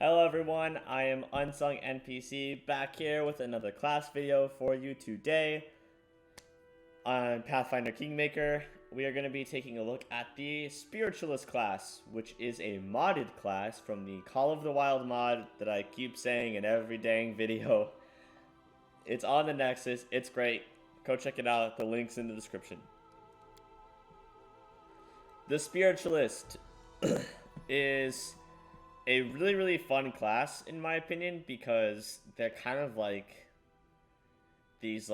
Hello everyone, I am UnsungNPC back here with another class video for you today on Pathfinder Kingmaker. We are going to be taking a look at the Spiritualist class, which is a modded class from the Call of the Wild mod that I keep saying in every dang video. It's on the Nexus, it's great, go check it out, the link's in the description. The Spiritualist is a really fun class in my opinion because they're kind of like these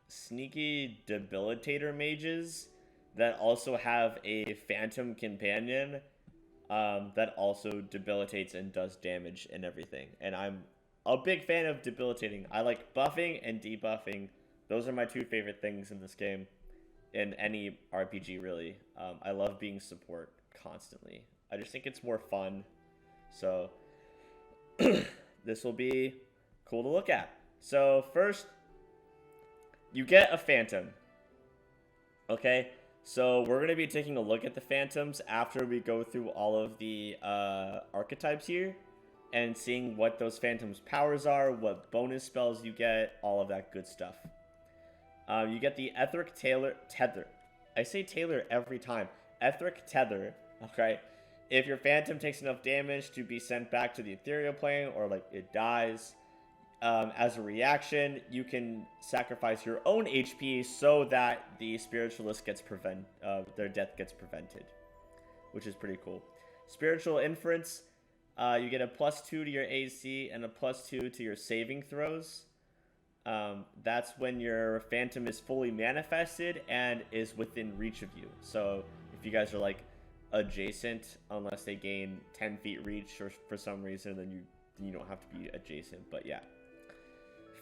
sneaky debilitator mages that also have a phantom companion that also debilitates and does damage and everything. And I'm a big fan of debilitating. I like buffing and debuffing. Those are my two favorite things in this game, in any RPG really. I love being support constantly. I just think it's more fun. So this will be cool to look at. So first, you get a phantom. Okay, so we're going to be taking a look at the phantoms after we go through all of the archetypes here and seeing what those phantoms' powers are, what bonus spells you get, all of that good stuff. You get the Etheric Tether. I say Taylor every time. Etheric Tether, okay? If your phantom takes enough damage to be sent back to the ethereal plane, or it dies, as a reaction, you can sacrifice your own HP so that the Spiritualist gets their death gets prevented, which is pretty cool. Spiritual Inference, you get a +2 to your AC and a +2 to your saving throws. That's when your phantom is fully manifested and is within reach of you. So if you guys are adjacent, unless they gain 10 feet reach or for some reason, then you don't have to be adjacent. But yeah,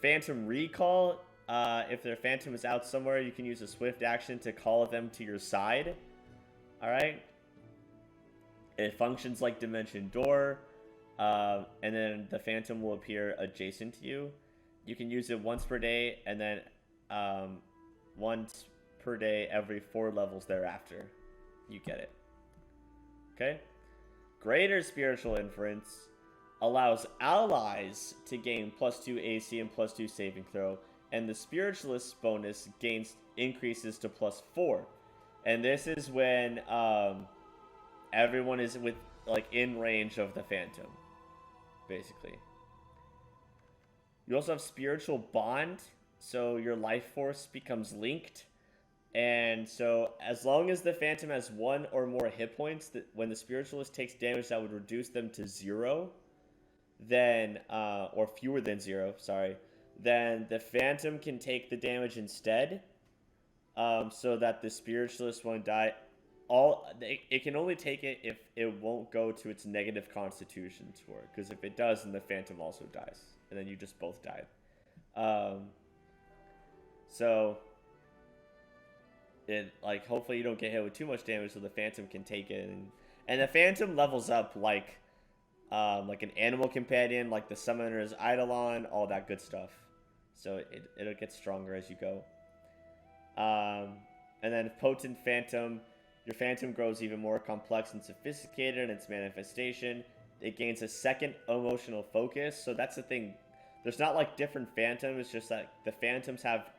Phantom Recall, if their phantom is out somewhere, you can use a swift action to call them to your side. All right, it functions like Dimension Door, and then the phantom will appear adjacent to you. You can use it once per day, and then once per day every 4 levels thereafter. You get it. Okay. Greater Spiritual Inference allows allies to gain +2 AC and +2 saving throw, and the Spiritualist bonus increases to +4. And this is when everyone is in range of the phantom, basically. You also have Spiritual Bond, so your life force becomes linked. And so as long as the phantom has 1 or more hit points, when the Spiritualist takes damage that would reduce them to 0, then or fewer than 0, sorry, then the phantom can take the damage instead, so that the Spiritualist won't die. It can only take it if it won't go to its negative constitution score, because if it does, then the phantom also dies, and then you just both died. So it hopefully you don't get hit with too much damage so the phantom can take it, and the phantom levels up like an animal companion, like the summoner's eidolon, all that good stuff. So it'll get stronger as you go. And then Potent Phantom, your phantom grows even more complex and sophisticated in its manifestation. It gains a second emotional focus. So that's the thing, there's not different phantoms, it's just that the phantoms have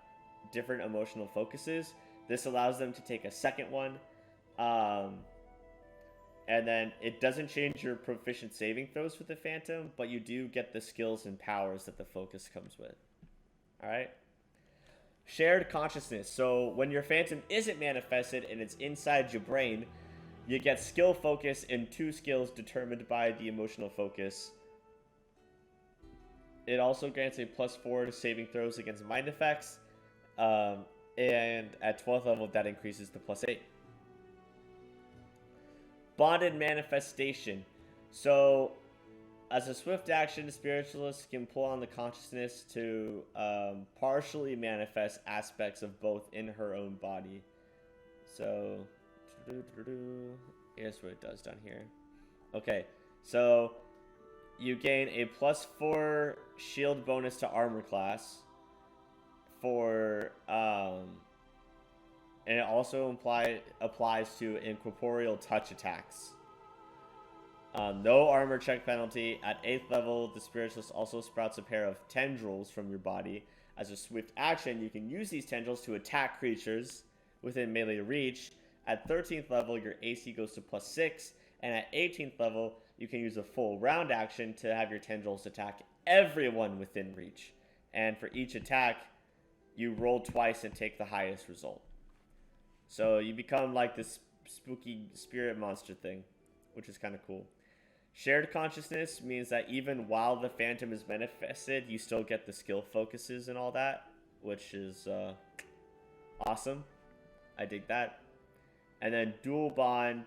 different emotional focuses. This allows them to take a second one. And then it doesn't change your proficient saving throws with the phantom, but you do get the skills and powers that the focus comes with. Alright? Shared consciousness. So when your phantom isn't manifested and it's inside your brain, you get skill focus and 2 skills determined by the emotional focus. It also grants a +4 to saving throws against mind effects. And at 12th level, that increases to +8. Bonded Manifestation. So, as a swift action, Spiritualists can pull on the consciousness to partially manifest aspects of both in her own body. So, here's what it does down here. Okay, so you gain a +4 shield bonus to armor class. And it also applies to incorporeal touch attacks. No armor check penalty. At 8th level, the Spiritualist also sprouts a pair of tendrils from your body. As a swift action, you can use these tendrils to attack creatures within melee reach. At 13th level, your AC goes to +6. And at 18th level, you can use a full round action to have your tendrils attack everyone within reach. And for each attack, you roll twice and take the highest result. So you become like this spooky spirit monster thing, which is kind of cool. Shared consciousness means that even while the phantom is manifested, you still get the skill focuses and all that, which is awesome. I dig that. And then dual bond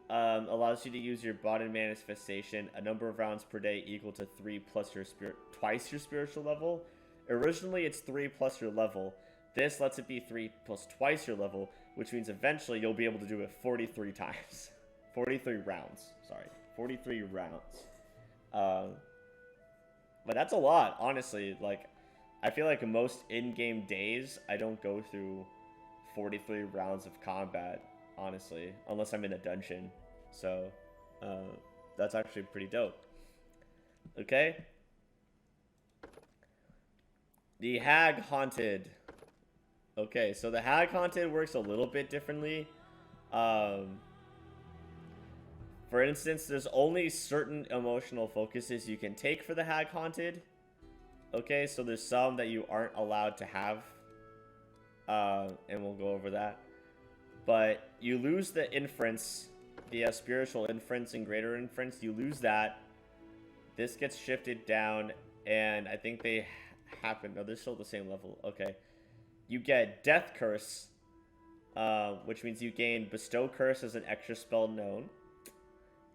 allows you to use your bond manifestation a number of rounds per day equal to 3 plus your twice your spiritual level. Originally, it's 3 plus your level. This lets it be 3 plus twice your level, which means eventually you'll be able to do it 43 times. 43 rounds, sorry. 43 rounds. But that's a lot, honestly. Like, I feel like most in-game days, I don't go through 43 rounds of combat, honestly, unless I'm in a dungeon. So, that's actually pretty dope. Okay? The Hag Haunted. Okay, so the Hag Haunted works a little bit differently. For instance, there's only certain emotional focuses you can take for the Hag Haunted. Okay, so there's some that you aren't allowed to have. And we'll go over that. But you lose the inference, the spiritual inference and greater inference. You lose that. This gets shifted down, and I think they happen. No, they're still at the same level. Okay. You get Death Curse, which means you gain Bestow Curse as an extra spell known.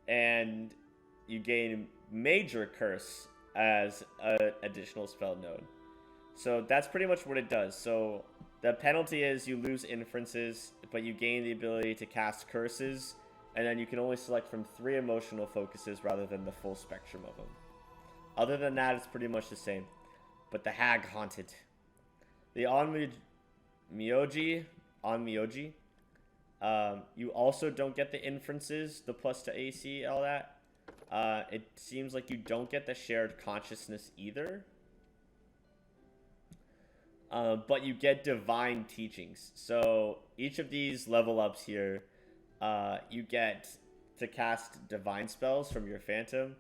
And you gain Major Curse as an additional spell known. So that's pretty much what it does. So the penalty is you lose inferences, but you gain the ability to cast curses, and then you can only select from 3 emotional focuses rather than the full spectrum of them. Other than that, it's pretty much the same. But the Hag Haunted. The Miyoji, you also don't get the inferences, the plus to AC, all that. It seems like you don't get the shared consciousness either. But you get divine teachings. So each of these level ups here, you get to cast divine spells from your phantom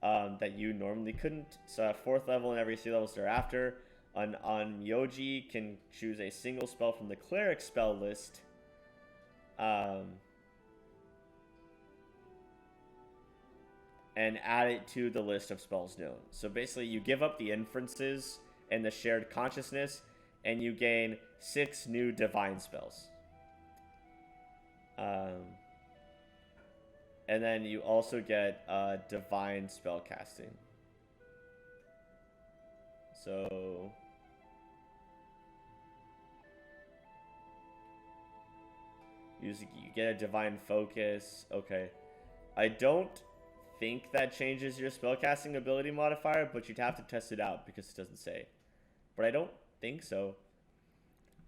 that you normally couldn't. So at 4th level and every 3 levels thereafter, on Miyoji can choose a single spell from the cleric spell list. And add it to the list of spells known. So basically you give up the inferences and the shared consciousness, and you gain 6 new divine spells. And then you also get divine spell casting. So you get a divine focus. Okay. I don't think that changes your spellcasting ability modifier, but you'd have to test it out because it doesn't say. But I don't think so.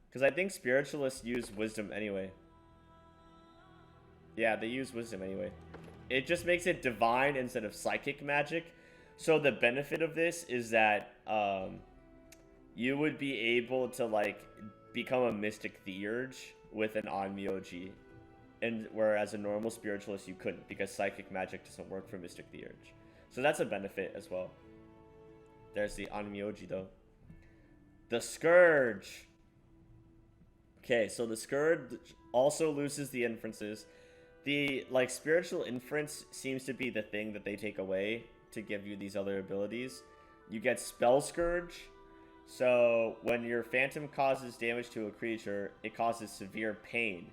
Because I think Spiritualists use wisdom anyway. Yeah, they use wisdom anyway. It just makes it divine instead of psychic magic. So the benefit of this is that you would be able to like become a mystic theurge with an Onmyoji. And whereas a normal spiritualist you couldn't, because psychic magic doesn't work for mystic theurge. So that's a benefit as well. There's the Onmyoji though. The Scourge. Okay, so the Scourge also loses the inferences. The like spiritual inference seems to be the thing that they take away to give you these other abilities. You get Spell Scourge. So when your phantom causes damage to a creature, it causes severe pain.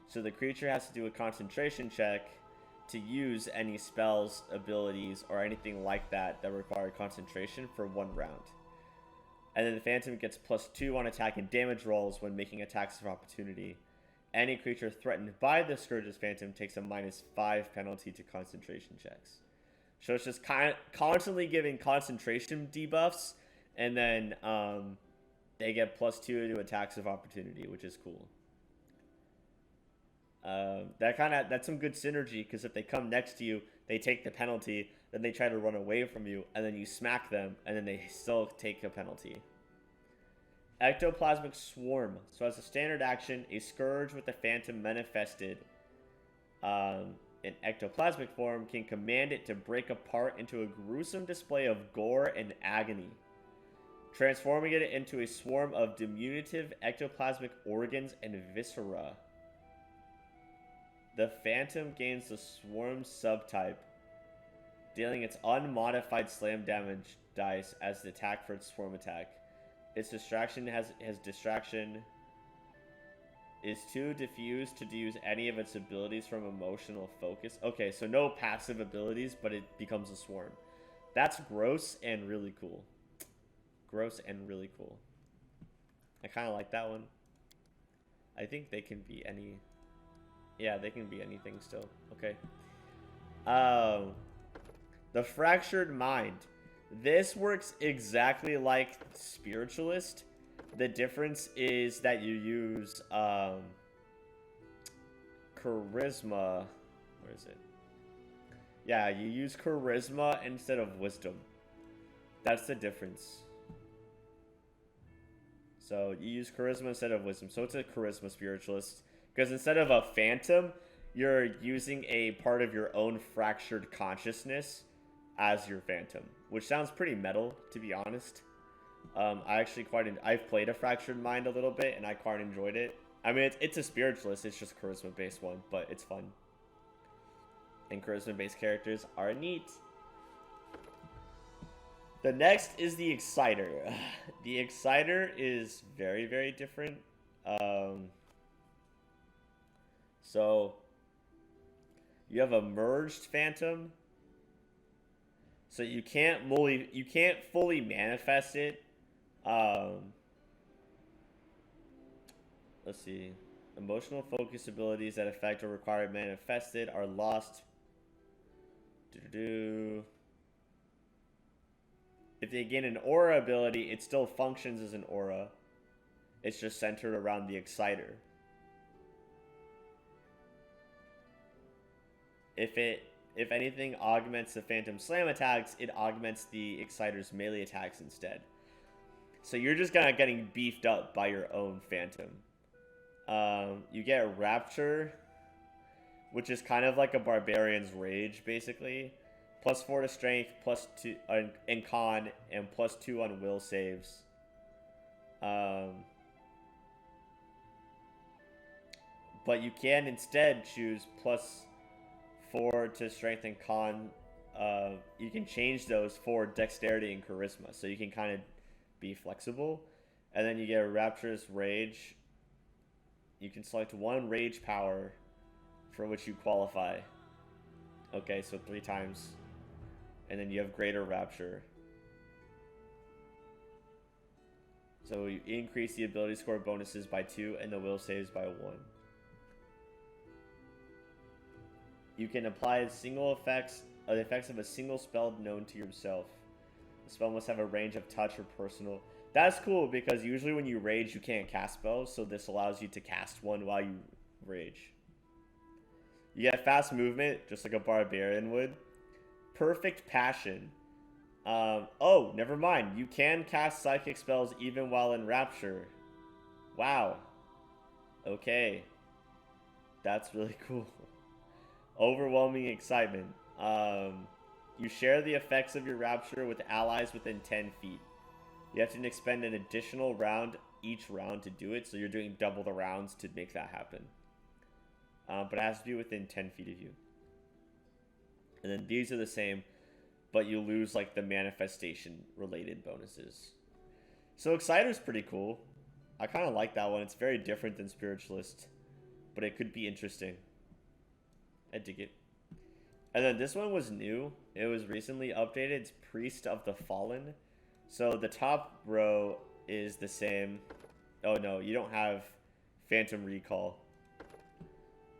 So the creature has to do a concentration check to use any spells, abilities, or anything like that that require concentration for 1 round. And then the phantom gets +2 on attack and damage rolls when making attacks of opportunity. Any creature threatened by the Scourge's phantom takes a -5 penalty to concentration checks. So it's just constantly giving concentration debuffs, and then they get +2 to attacks of opportunity, which is cool. That's some good synergy, because if they come next to you, they take the penalty, then they try to run away from you, and then you smack them, and then they still take a penalty. Ectoplasmic Swarm. So as a standard action, a Scourge with the Phantom manifested in ectoplasmic form can command it to break apart into a gruesome display of gore and agony, transforming it into a swarm of diminutive ectoplasmic organs and viscera. The Phantom gains the Swarm subtype, dealing its unmodified slam damage dice as the attack for its swarm attack. Its distraction has distraction is too diffused to use any of its abilities from emotional focus. Okay, so no passive abilities, but it becomes a swarm. That's gross and really cool. Gross and really cool. I kind of like that one. I think they can be any... Yeah, they can be anything still. Okay. The Fractured Mind. This works exactly like Spiritualist. The difference is that you use Charisma. Where is it? Yeah, you use Charisma instead of Wisdom. That's the difference. So you use Charisma instead of Wisdom. So it's a Charisma Spiritualist. Because instead of a Phantom, you're using a part of your own fractured consciousness as your Phantom, which sounds pretty metal, to be honest. I actually I've played a Fractured Mind a little bit, and I quite enjoyed it. I mean, it's a Spiritualist, it's just a Charisma-based one, but it's fun. And Charisma-based characters are neat. The next is the Exciter. The Exciter is very, very different. So, you have a merged Phantom. So you can't fully manifest it. Let's see. Emotional focus abilities that affect or require manifested are lost. If they gain an aura ability, it still functions as an aura. It's just centered around the Exciter. If anything augments the Phantom Slam attacks, it augments the Exciter's melee attacks instead. So you're just kind of getting beefed up by your own Phantom. You get Rapture, which is kind of like a Barbarian's Rage, basically. +4 to Strength, +2 in Con, and +2 on Will saves. But you can instead choose +4 to Strength and Con. You can change those for Dexterity and Charisma, so you can kind of be flexible. And then you get Rapturous Rage. You can select one Rage power for which you qualify. Okay, so 3 times. And then you have Greater Rapture. So you increase the ability score bonuses by 2 and the will saves by 1. You can apply the effects of a single spell known to yourself. The spell must have a range of touch or personal. That's cool because usually when you rage, you can't cast spells, so this allows you to cast one while you rage. You get fast movement, just like a barbarian would. Perfect Passion. Oh, never mind. You can cast psychic spells even while in Rapture. Wow. Okay. That's really cool. Overwhelming Excitement. You share the effects of your Rapture with allies within 10 feet. You have to expend an additional round each round to do it, so you're doing double the rounds to make that happen. But it has to be within 10 feet of you. And then these are the same, but you lose like the manifestation related bonuses. So Exciter's pretty cool. I kind of like that one. It's very different than Spiritualist, but it could be interesting. I dig it. And then this one was new. It was recently updated. It's Priest of the Fallen. So the top row is the same. Oh no, you don't have Phantom Recall.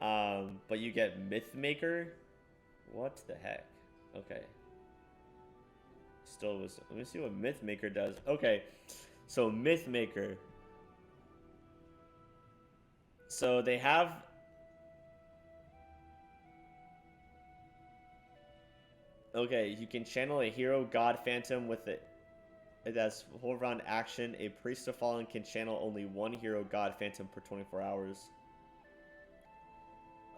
But you get Mythmaker. What the heck? Okay. Still was. Let me see what Mythmaker does. Okay. So Mythmaker. So they have. Okay, you can channel a hero god phantom with it. It has whole round action. A priest of fallen can channel only one hero god phantom per 24 hours.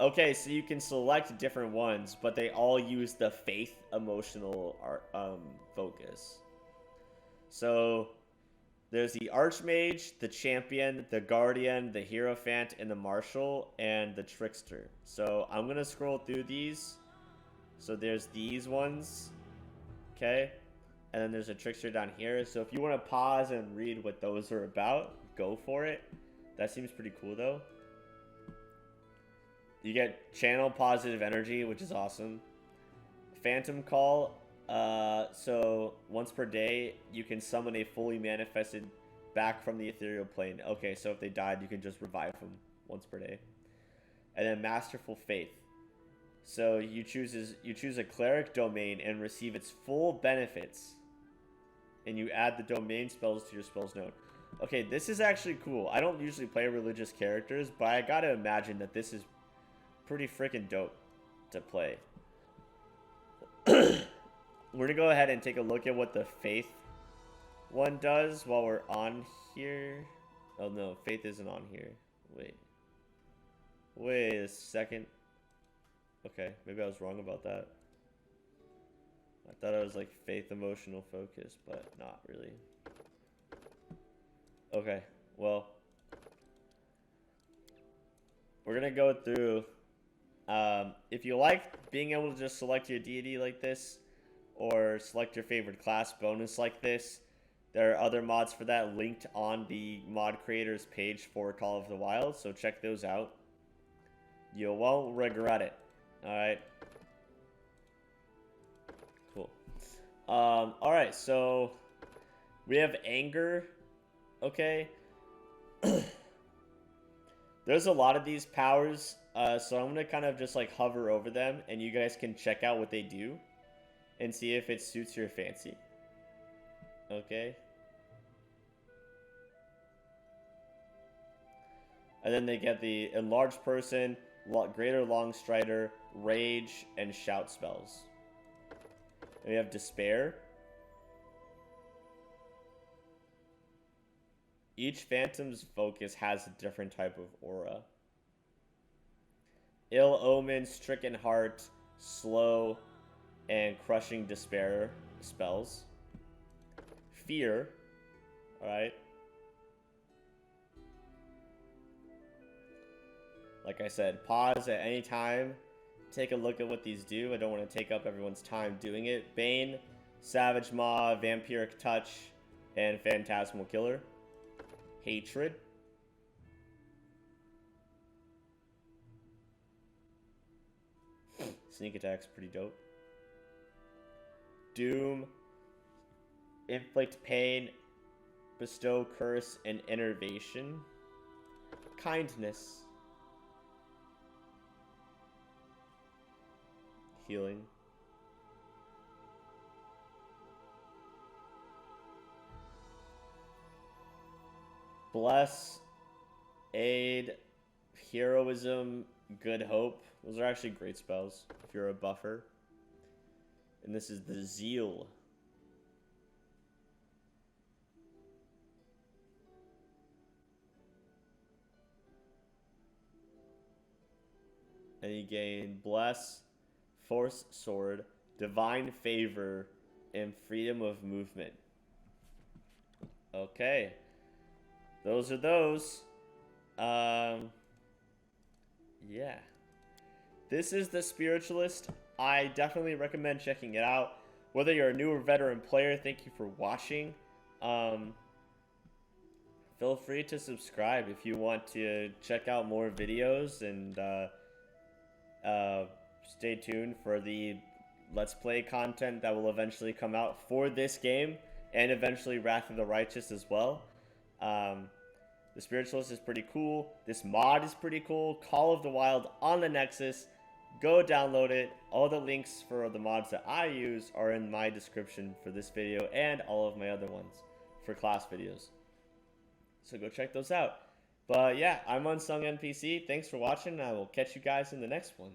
Okay, so you can select different ones, but they all use the faith emotional focus. So there's the Archmage, the Champion, the Guardian, the Hierophant, and the Marshal, and the Trickster. So I'm going to scroll through these. So there's these ones. Okay. And then there's a Trickster down here. So if you want to pause and read what those are about, go for it. That seems pretty cool, though. You get channel positive energy, which is awesome. Phantom Call. So once per day, you can summon a fully manifested back from the ethereal plane. Okay, so if they died, you can just revive them once per day. And then Masterful Faith. So you choose a cleric domain and receive its full benefits. And you add the domain spells to your spells node. Okay, this is actually cool. I don't usually play religious characters, but I gotta imagine that this is pretty freaking dope to play. We're gonna go ahead and take a look at what the Faith one does while we're on here. Oh no, Faith isn't on here. Wait a second. Okay, maybe I was wrong about that. I thought it was like Faith emotional focus, but not really. Okay, well, we're gonna go through. If you like being able to just select your deity like this, or select your favorite class bonus like this, there are other mods for that linked on the mod creators page for Call of the Wild, so check those out. You won't regret it. Alright. Cool. Alright, so we have Anger. Okay. There's a lot of these powers, so I'm gonna kind of just like hover over them, and you guys can check out what they do and see if it suits your fancy. Okay. And then they get the Enlarged Person, Greater Long Strider, Rage, and Shout spells. And we have Despair. Each Phantom's focus has a different type of aura. Ill Omen, Stricken Heart, Slow, and Crushing Despair spells. Fear. Alright. Like I said, pause at any time. Take a look at what these do. I don't want to take up everyone's time doing it. Bane, Savage Maw, Vampiric Touch, and Phantasmal Killer. Hatred. Sneak Attack's pretty dope. Doom. Inflict Pain. Bestow Curse and Enervation. Kindness. Healing. Bless, Aid, Heroism, Good Hope. Those are actually great spells if you're a buffer. And this is the Zeal. And you gain Bless, Force Sword, Divine Favor, and Freedom of Movement. Okay. Those are those. Yeah. This is the Spiritualist. I definitely recommend checking it out. Whether you're a new or veteran player, thank you for watching. Feel free to subscribe if you want to check out more videos, and stay tuned for the Let's Play content that will eventually come out for this game, and eventually Wrath of the Righteous as well. The Spiritualist is pretty cool. This mod is pretty cool. Call of the Wild on the Nexus. Go download it. All the links for the mods that I use are in my description for this video and all of my other ones for class videos. So go check those out. But yeah, I'm UnsungNPC. Thanks for watching, and I will catch you guys in the next one.